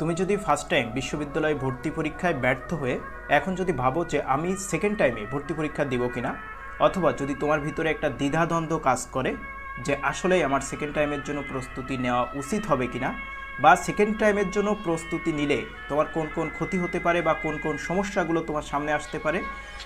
তুমি যদি first time বিশ্ববিদ্যালয়ে ভর্তি পরীক্ষায় ব্যর্থ হয়ে এখন যদি ভাবো যে আমি সেকেন্ড টাইমে ভর্তি পরীক্ষা দিব কিনা, অথবা যদি তোমার ভিতরে একটা দ্বিধাদ্বন্দ্ব কাজ করে যে আসলেই আমার সেকেন্ড টাইমের জন্য প্রস্তুতি নেওয়া উচিত হবে কিনা, বা সেকেন্ড টাইমের জন্য প্রস্তুতি নিলে তোমার কোন কোন ক্ষতি হতে পারে বা কোন কোন সমস্যাগুলো তোমার সামনে আসতে পারে,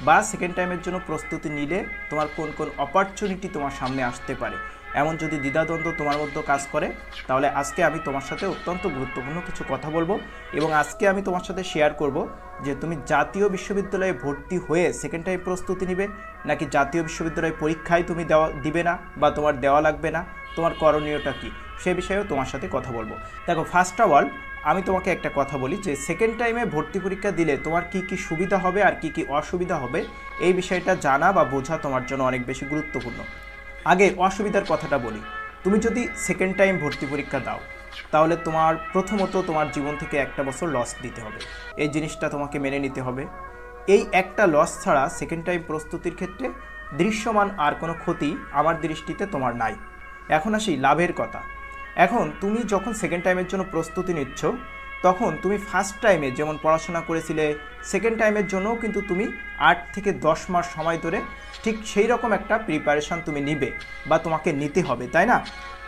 বা সেকেন্ড টাইমের জন্য প্রস্তুতি নিলে তোমার কোন কোন অপরচুনিটি তোমার সামনে আসতে পারে, এমন যদি দ্বিধাদ্বন্দ্ব তোমার মধ্যে কাজ করে, তাহলে আজকে আমি তোমার সাথে অত্যন্ত গুরুত্বপূর্ণ কিছু কথা বলবো। এবং আজকে আমি তোমার সাথে শেয়ার করব যে তুমি জাতীয় বিশ্ববিদ্যালয়ে ভর্তি হয়ে সেকেন্ড টাইম প্রস্তুতি নিবে, নাকি জাতীয় বিশ্ববিদ্যালয় পরীক্ষায় তুমি দিবে না বা তোমার দেওয়া লাগবে না, তোমার করণীয়টা কী সে বিষয়েও তোমার সাথে কথা বলবো। দেখো, ফার্স্ট অফ অল আমি তোমাকে একটা কথা বলি যে সেকেন্ড টাইমে ভর্তি পরীক্ষা দিলে তোমার কি কি সুবিধা হবে আর কি কি অসুবিধা হবে, এই বিষয়টা জানা বা বোঝা তোমার জন্য অনেক বেশি গুরুত্বপূর্ণ। আগে অসুবিধার কথাটা বলি। তুমি যদি সেকেন্ড টাইম ভর্তি পরীক্ষা দাও, তাহলে তোমার প্রথমত তোমার জীবন থেকে একটা বছর লস দিতে হবে, এই জিনিসটা তোমাকে মেনে নিতে হবে। এই একটা লস ছাড়া সেকেন্ড টাইম প্রস্তুতির ক্ষেত্রে দৃশ্যমান আর কোনো ক্ষতি আমার দৃষ্টিতে তোমার নাই। এখন আসি লাভের কথা। এখন তুমি যখন সেকেন্ড টাইমের জন্য প্রস্তুতি নিচ্ছ, তখন তুমি ফার্স্ট টাইমে যেমন পড়াশোনা করেছিলে, সেকেন্ড টাইমের জন্যও কিন্তু তুমি 8 থেকে 10 মাস সময় ধরে ঠিক সেই রকম একটা প্রিপারেশান তুমি নিবে বা তোমাকে নিতে হবে, তাই না?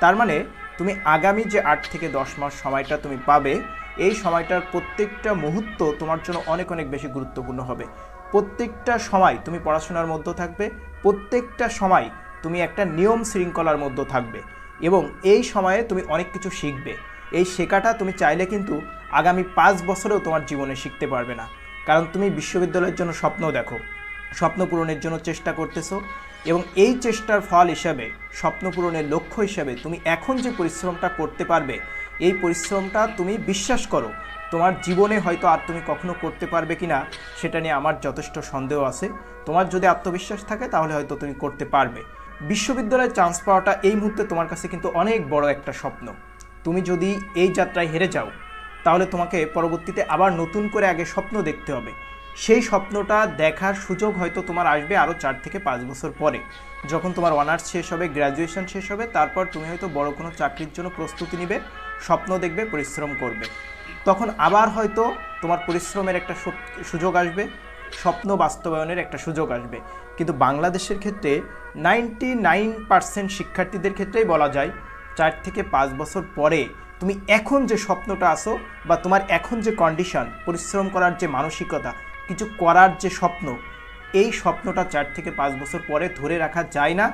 তার মানে তুমি আগামী যে 8 থেকে 10 মাস সময়টা তুমি পাবে, এই সময়টার প্রত্যেকটা মুহূর্ত তোমার জন্য অনেক অনেক বেশি গুরুত্বপূর্ণ হবে। প্রত্যেকটা সময় তুমি পড়াশোনার মধ্যে থাকবে, প্রত্যেকটা সময় তুমি একটা নিয়ম শৃঙ্খলার মধ্যে থাকবে, এবং এই সময়ে তুমি অনেক কিছু শিখবে। এই শেখাটা তুমি চাইলে কিন্তু আগামী 5 বছরেও তোমার জীবনে শিখতে পারবে না, কারণ তুমি বিশ্ববিদ্যালয়ের জন্য স্বপ্ন দেখো, স্বপ্ন পূরণের জন্য চেষ্টা করতেছো, এবং এই চেষ্টার ফল হিসাবে, স্বপ্ন পূরণের লক্ষ্য হিসাবে তুমি এখন যে পরিশ্রমটা করতে পারবে, এই পরিশ্রমটা তুমি বিশ্বাস করো তোমার জীবনে হয়তো আর তুমি কখনো করতে পারবে কিনা সেটা নিয়ে আমার যথেষ্ট সন্দেহ আছে। তোমার যদি আত্মবিশ্বাস থাকে তাহলে হয়তো তুমি করতে পারবে। বিশ্ববিদ্যালয়ে চান্স পাওয়াটা এই মুহূর্তে তোমার কাছে কিন্তু অনেক বড় একটা স্বপ্ন। তুমি যদি এই যাত্রায় হেরে যাও, তাহলে তোমাকে পরবর্তীতে আবার নতুন করে আগে স্বপ্ন দেখতে হবে। সেই স্বপ্নটা দেখার সুযোগ হয়তো তোমার আসবে আরও 4 থেকে 5 বছর পরে, যখন তোমার অনার্স শেষ হবে, গ্র্যাজুয়েশন শেষ হবে, তারপর তুমি হয়তো বড় কোনো চাকরির জন্য প্রস্তুতি নিবে, স্বপ্ন দেখবে, পরিশ্রম করবে। তখন আবার হয়তো তোমার পরিশ্রমের একটা সুযোগ আসবে, স্বপ্ন বাস্তবায়নের একটা সুযোগ আসবে। কিন্তু বাংলাদেশের ক্ষেত্রে 99% শিক্ষার্থীদের ক্ষেত্রেই বলা যায় 4 থেকে 5 বছর পরে তুমি এখন যে স্বপ্নটা আসো বা তোমার এখন যে কন্ডিশন, পরিশ্রম করার যে মানসিকতা, কিছু করার যে স্বপ্ন, এই স্বপ্নটা 4 থেকে 5 বছর পরে ধরে রাখা যায় না,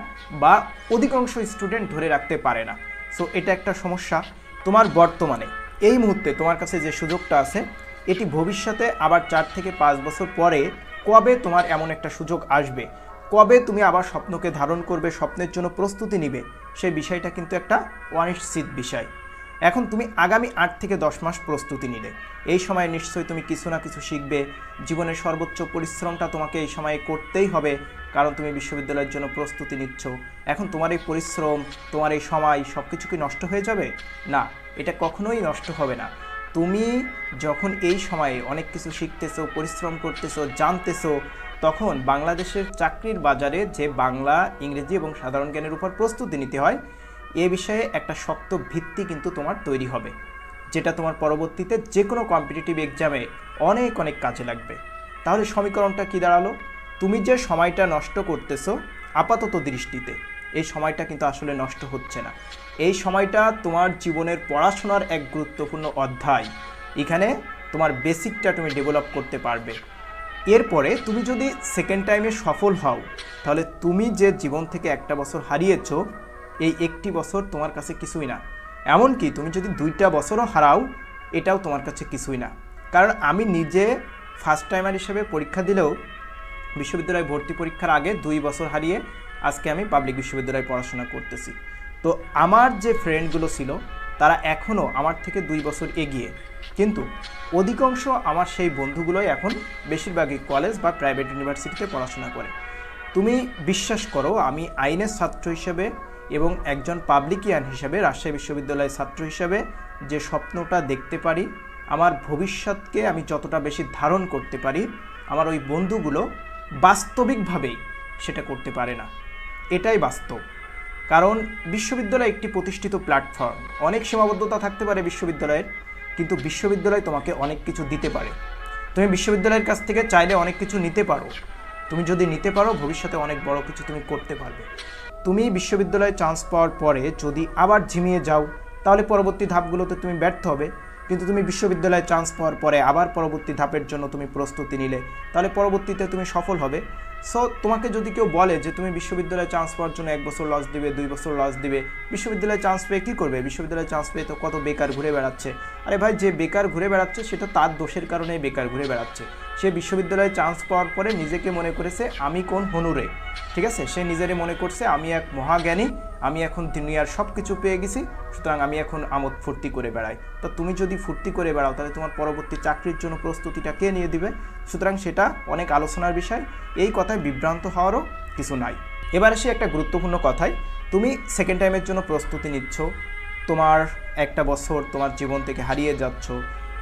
বা অধিকাংশ স্টুডেন্ট ধরে রাখতে পারে না। সো এটা একটা সমস্যা। তোমার বর্তমানে এই মুহূর্তে তোমার কাছে যে সুযোগটা আছে, এটি ভবিষ্যতে আবার 4 থেকে 5 বছর পরে কবে তোমার এমন একটা সুযোগ আসবে, কবে তুমি আবার স্বপ্নকে ধারণ করবে, স্বপ্নের জন্য প্রস্তুতি নিবে, সেই বিষয়টা কিন্তু একটা অনিশ্চিত বিষয়। এখন তুমি আগামী 8 থেকে 10 মাস প্রস্তুতি নিলে, এই সময় নিশ্চয়ই তুমি কিছু না কিছু শিখবে। জীবনের সর্বোচ্চ পরিশ্রমটা তোমাকে এই সময়ে করতেই হবে, কারণ তুমি বিশ্ববিদ্যালয়ের জন্য প্রস্তুতি নিচ্ছ। এখন তোমার এই পরিশ্রম, তোমার এই সময় সব কিছু কি নষ্ট হয়ে যাবে? না, এটা কখনোই নষ্ট হবে না। তুমি যখন এই সময়ে অনেক কিছু শিখতেছো, পরিশ্রম করতেছো, জানতেছো, তখন বাংলাদেশের চাকরির বাজারে যে বাংলা, ইংরেজি এবং সাধারণ জ্ঞানের উপর প্রস্তুতি নিতে হয়, এ বিষয়ে একটা শক্ত ভিত্তি কিন্তু তোমার তৈরি হবে, যেটা তোমার পরবর্তীতে যে কোনো কম্পিটিটিভ এক্সামে অনেক অনেক কাজে লাগবে। তাহলে সমীকরণটা কি দাঁড়ালো? তুমি যে সময়টা নষ্ট করতেছো আপাতত দৃষ্টিতে, এই সময়টা কিন্তু আসলে নষ্ট হচ্ছে না। এই সময়টা তোমার জীবনের পড়াশোনার এক গুরুত্বপূর্ণ অধ্যায়। এখানে তোমার বেসিকটা তুমি ডেভেলপ করতে পারবে। এরপরে তুমি যদি সেকেন্ড টাইমে সফল হও, তাহলে তুমি যে জীবন থেকে একটা বছর হারিয়েছো, এই একটি বছর তোমার কাছে কিছুই না। এমনকি তুমি যদি 2টা বছরও হারাও, এটাও তোমার কাছে কিছুই না। কারণ আমি নিজে ফার্স্ট টাইমার হিসেবে পরীক্ষা দিলেও বিশ্ববিদ্যালয় ভর্তি পরীক্ষার আগে 2 বছর হারিয়ে আজকে আমি পাবলিক বিশ্ববিদ্যালয়ে পড়াশোনা করতেছি। তো আমার যে ফ্রেন্ডগুলো ছিল, তারা এখনও আমার থেকে 2 বছর এগিয়ে, কিন্তু অধিকাংশ আমার সেই বন্ধুগুলোই এখন বেশিরভাগই কলেজ বা প্রাইভেট ইউনিভার্সিটিতে পড়াশোনা করে। তুমি বিশ্বাস করো, আমি আইনের ছাত্র হিসেবে এবং একজন পাবলিকিয়ান হিসেবে, রাজশাহী বিশ্ববিদ্যালয়ের ছাত্র হিসেবে যে স্বপ্নটা দেখতে পারি, আমার ভবিষ্যৎকে আমি যতটা বেশি ধারণ করতে পারি, আমার ওই বন্ধুগুলো বাস্তবিকভাবেই সেটা করতে পারে না। এটাই বাস্তব। কারণ বিশ্ববিদ্যালয় একটি প্রতিষ্ঠিত প্ল্যাটফর্ম, অনেক সীমাবদ্ধতা থাকতে পারে বিশ্ববিদ্যালয়ের, কিন্তু বিশ্ববিদ্যালয় তোমাকে অনেক কিছু দিতে পারে। তুমি বিশ্ববিদ্যালয়ের কাছ থেকে চাইলে অনেক কিছু নিতে পারো। তুমি যদি নিতে পারো ভবিষ্যতে অনেক বড় কিছু তুমি করতে পারবে। তুমি বিশ্ববিদ্যালয়ে চান্স পাওয়ার পরে যদি আবার ঝিমিয়ে যাও তাহলে পরবর্তী ধাপগুলোতে তুমি ব্যর্থ হবে। কিন্তু তুমি বিশ্ববিদ্যালয়ে চান্স পাওয়ার পরে আবার পরবর্তী ধাপের জন্য তুমি প্রস্তুতি নিলে তাহলে পরবর্তীতে তুমি সফল হবে। সো তোমাকে যদি কেউ বলে যে তুমি বিশ্ববিদ্যালয়ে চান্স পাওয়ার জন্য 1 বছর লস দিবে, 2 বছর লস দিবে, বিশ্ববিদ্যালয়ে চান্স পেয়ে কী করবে? বিশ্ববিদ্যালয়ে চান্স পেয়ে তো কত বেকার ঘুরে বেড়াচ্ছে। আরে ভাই, যে বেকার ঘুরে বেড়াচ্ছে সেটা তার দোষের কারণেই বেকার ঘুরে বেড়াচ্ছে। সে বিশ্ববিদ্যালয়ে চান্স পাওয়ার পরে নিজেকে মনে করেছে আমি কোন হনুরে, ঠিক আছে? সে নিজেরে মনে করছে আমি এক মহাজ্ঞানী, আমি এখন দুনিয়ার সব কিছু পেয়ে গেছি, সুতরাং আমি এখন আমোদ ফুর্তি করে বেড়াই। তো তুমি যদি ফুর্তি করে বেড়াও তাহলে তোমার পরবর্তী চাকরির জন্য প্রস্তুতিটা কে নিয়ে দিবে? সুতরাং সেটা অনেক আলোচনার বিষয়। এই কথায় বিভ্রান্ত হওয়ারও কিছু নাই। এবার আসি একটা গুরুত্বপূর্ণ কথায়। তুমি সেকেন্ড টাইমের জন্য প্রস্তুতি নিচ্ছ, তোমার একটা বছর তোমার জীবন থেকে হারিয়ে যাচ্ছ,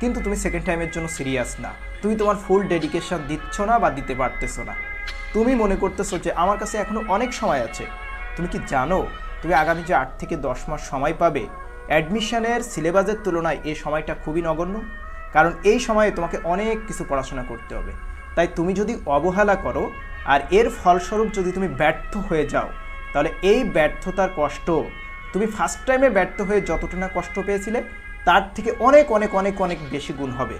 কিন্তু তুমি সেকেন্ড টাইমের জন্য সিরিয়াস না। তুমি তোমার ফুল ডেডিকেশন দিচ্ছ না বা দিতে পারতেছো না। তুমি মনে করতেছো যে আমার কাছে এখনও অনেক সময় আছে। তুমি কি জানো তুমি আগামী যে 8 থেকে 10 মাস সময় পাবে, অ্যাডমিশনের সিলেবাসের তুলনায় এই সময়টা খুবই নগণ্য। কারণ এই সময়ে তোমাকে অনেক কিছু পড়াশোনা করতে হবে। তাই তুমি যদি অবহেলা করো আর এর ফলস্বরূপ যদি তুমি ব্যর্থ হয়ে যাও তাহলে এই ব্যর্থতার কষ্ট তুমি ফার্স্ট টাইমে ব্যর্থ হয়ে যতটা না কষ্ট পেয়েছিলে তার থেকে অনেক অনেক অনেক অনেক বেশি গুণ হবে।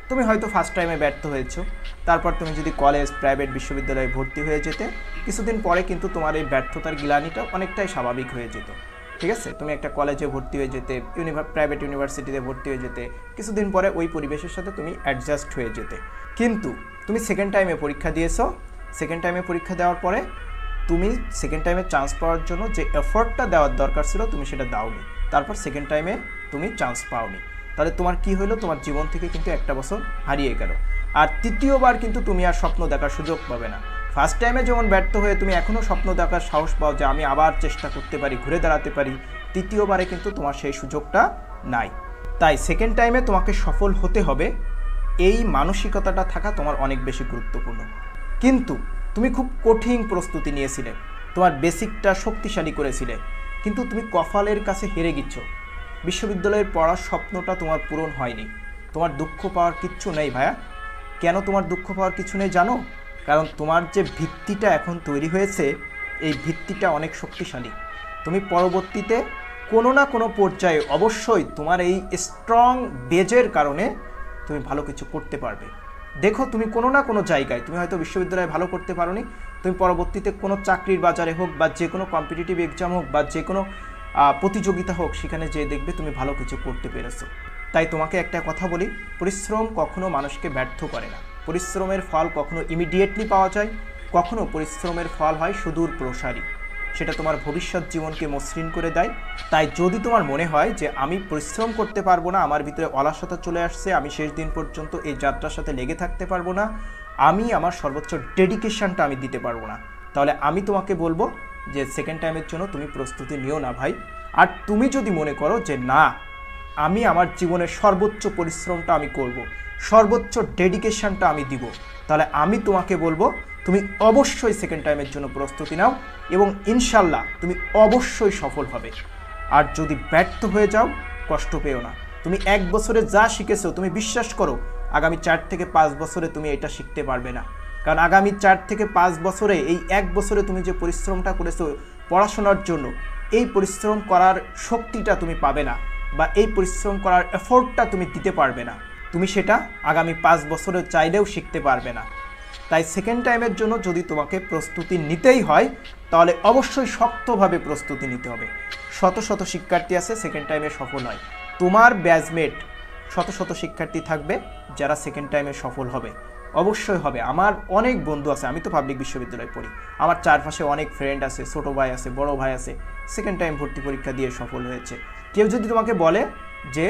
তুমি হয়তো ফার্স্ট টাইমে ব্যর্থ হয়েছো, তারপর তুমি যদি কলেজ, প্রাইভেট বিশ্ববিদ্যালয়ে ভর্তি হয়ে যেতে, কিছুদিন পরে কিন্তু তোমার এই ব্যর্থতার গ্লানিটা অনেকটাই স্বাভাবিক হয়ে যেত, ঠিক আছে? তুমি একটা কলেজে ভর্তি হয়ে যেতে, প্রাইভেট ইউনিভার্সিটিতে ভর্তি হয়ে যেতে, কিছুদিন পরে ওই পরিবেশের সাথে তুমি অ্যাডজাস্ট হয়ে যেতে। কিন্তু তুমি সেকেন্ড টাইমে পরীক্ষা দিয়েছো, সেকেন্ড টাইমে পরীক্ষা দেওয়ার পরে তুমি সেকেন্ড টাইমে চান্স পাওয়ার জন্য যে এফোর্টটা দেওয়ার দরকার ছিল তুমি সেটা দাওনি, তারপর সেকেন্ড টাইমে তুমি চান্স পাওনি। তাহলে তোমার কি হলো? তোমার জীবন থেকে কিন্তু একটা বছর হারিয়ে গেল। আর তৃতীয়বার কিন্তু তুমি আর স্বপ্ন দেখার সুযোগ পাবে না। ফার্স্ট টাইমে যেমন ব্যর্থ হয়ে তুমি এখনও স্বপ্ন দেখার সাহস পাও যে আমি আবার চেষ্টা করতে পারি, ঘুরে দাঁড়াতে পারি, তৃতীয়বারে কিন্তু তোমার সেই সুযোগটা নাই। তাই সেকেন্ড টাইমে তোমাকে সফল হতে হবে, এই মানসিকতাটা থাকা তোমার অনেক বেশি গুরুত্বপূর্ণ। কিন্তু তুমি খুব কঠিন প্রস্তুতি নিয়েছিলে, তোমার বেসিকটা শক্তিশালী করেছিলে, কিন্তু তুমি কপালের কাছে হেরে গেছ। বিশ্ববিদ্যালয়ের পড়ার স্বপ্নটা তোমার পূরণ হয়নি। তোমার দুঃখ পাওয়ার কিচ্ছু নেই ভাইয়া। কেন তোমার দুঃখ পাওয়ার কিছু নেই জানো? কারণ তোমার যে ভিত্তিটা এখন তৈরি হয়েছে এই ভিত্তিটা অনেক শক্তিশালী। তুমি পরবর্তীতে কোনো না কোনো পর্যায়ে অবশ্যই তোমার এই স্ট্রং বেজের কারণে তুমি ভালো কিছু করতে পারবে। দেখো, তুমি কোনো না কোনো জায়গায়, তুমি হয়তো বিশ্ববিদ্যালয়ে ভালো করতে পারোনি, তুমি পরবর্তীতে কোনো চাকরির বাজারে হোক বা যে কোনো কম্পিটিটিভ এক্সাম হোক বা যে কোনো প্রতিযোগিতা হোক, সেখানে যে দেখবে তুমি ভালো কিছু করতে পেরেছো। তাই তোমাকে একটা কথা বলি, পরিশ্রম কখনো মানুষকে ব্যর্থ করে না। পরিশ্রমের ফল কখনো ইমিডিয়েটলি পাওয়া যায়, কখনো পরিশ্রমের ফল হয় সুদূর প্রসারী, সেটা তোমার ভবিষ্যৎ জীবনকে মসৃণ করে দেয়। তাই যদি তোমার মনে হয় যে আমি পরিশ্রম করতে পারবো না, আমার ভিতরে অলসতা চলে আসছে, আমি শেষ দিন পর্যন্ত এই যাত্রার সাথে লেগে থাকতে পারবো না, আমি আমার সর্বোচ্চ ডেডিকেশনটা আমি দিতে পারবো না, তাহলে আমি তোমাকে বলবো যে সেকেন্ড টাইমের জন্য তুমি প্রস্তুতি নিও না ভাই। আর তুমি যদি মনে করো যে না, আমি আমার জীবনের সর্বোচ্চ পরিশ্রমটা আমি করব, সর্বোচ্চ ডেডিকেশনটা আমি দিব, তাহলে আমি তোমাকে বলবো তুমি অবশ্যই সেকেন্ড টাইমের জন্য প্রস্তুতি নাও এবং ইনশাল্লাহ তুমি অবশ্যই সফল হবে। আর যদি ব্যর্থ হয়ে যাও, কষ্ট পেও না। তুমি 1 বছরে যা শিখেছো, তুমি বিশ্বাস করো আগামী 4 থেকে 5 বছরে তুমি এটা শিখতে পারবে না। কারণ আগামী 4 থেকে 5 বছরে, এই 1 বছরে তুমি যে পরিশ্রমটা করেছো পড়াশোনার জন্য, এই পরিশ্রম করার শক্তিটা তুমি পাবে না, বা এই পরিশ্রম করার এফোর্টটা তুমি দিতে পারবে না। তুমি সেটা আগামী 5 বছরে চাইলেও শিখতে পারবে না। তাই সেকেন্ড টাইমের জন্য যদি তোমাকে প্রস্তুতি নিতেই হয় তাহলে অবশ্যই শক্তভাবে প্রস্তুতি নিতে হবে। শত শত শিক্ষার্থী আছে সেকেন্ড টাইমে সফল হয়, তোমার ব্যাচমেট শত শত শিক্ষার্থী থাকবে যারা সেকেন্ড টাইমে সফল হবে, অবশ্যই হবে। আমার অনেক বন্ধু আছে, আমি তো পাবলিক বিশ্ববিদ্যালয়ে পড়ি, আমার চারপাশে অনেক ফ্রেন্ড আছে, ছোটো ভাই আছে, বড় ভাই আছে, সেকেন্ড টাইম ভর্তি পরীক্ষা দিয়ে সফল হয়েছে। কেউ যদি তোমাকে বলে যে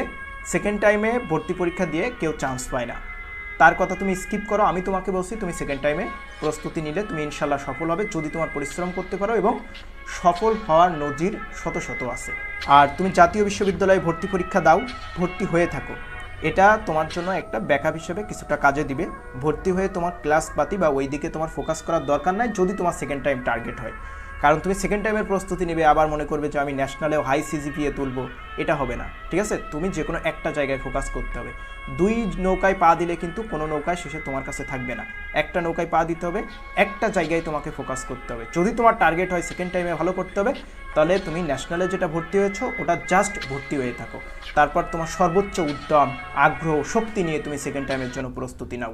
সেকেন্ড টাইমে ভর্তি পরীক্ষা দিয়ে কেউ চান্স পায় না, তার কথা তুমি স্কিপ করো। আমি তোমাকে বলছি তুমি সেকেন্ড টাইমে প্রস্তুতি নিলে তুমি ইনশাল্লাহ সফল হবে, যদি তোমার পরিশ্রম করতে পারো, এবং সফল হওয়ার নজির শত শত আছে। আর তুমি জাতীয় বিশ্ববিদ্যালয়ে ভর্তি পরীক্ষা দাও, ভর্তি হয়ে থাকো, এটা তোমার জন্য একটা ব্যাকআপ হিসেবে কিছুটা কাজে দিবে। ভর্তি হয়ে তোমার ক্লাস পাতি বা ওই দিকে তোমার ফোকাস করার দরকার নাই যদি তোমার সেকেন্ড টাইম টার্গেট হয়। কারণ তুমি সেকেন্ড টাইমের প্রস্তুতি নেবে, আবার মনে করবে যে আমি ন্যাশনালেও হাই সিজিপিএ তুলবো, এটা হবে না। ঠিক আছে, তুমি যে কোনো একটা জায়গায় ফোকাস করতে হবে। দুই নৌকায় পা দিলে কিন্তু কোনো নৌকায় শেষে তোমার কাছে থাকবে না। একটা নৌকায় পা দিতে হবে, একটা জায়গায় তোমাকে ফোকাস করতে হবে। যদি তোমার টার্গেট হয় সেকেন্ড টাইমে ভালো করতে হবে, তাহলে তুমি ন্যাশনালে যেটা ভর্তি হয়েছো ওটা জাস্ট ভর্তি হয়ে থাকো। তারপর তোমার সর্বোচ্চ উদ্যম, আগ্রহ, শক্তি নিয়ে তুমি সেকেন্ড টাইমের জন্য প্রস্তুতি নাও।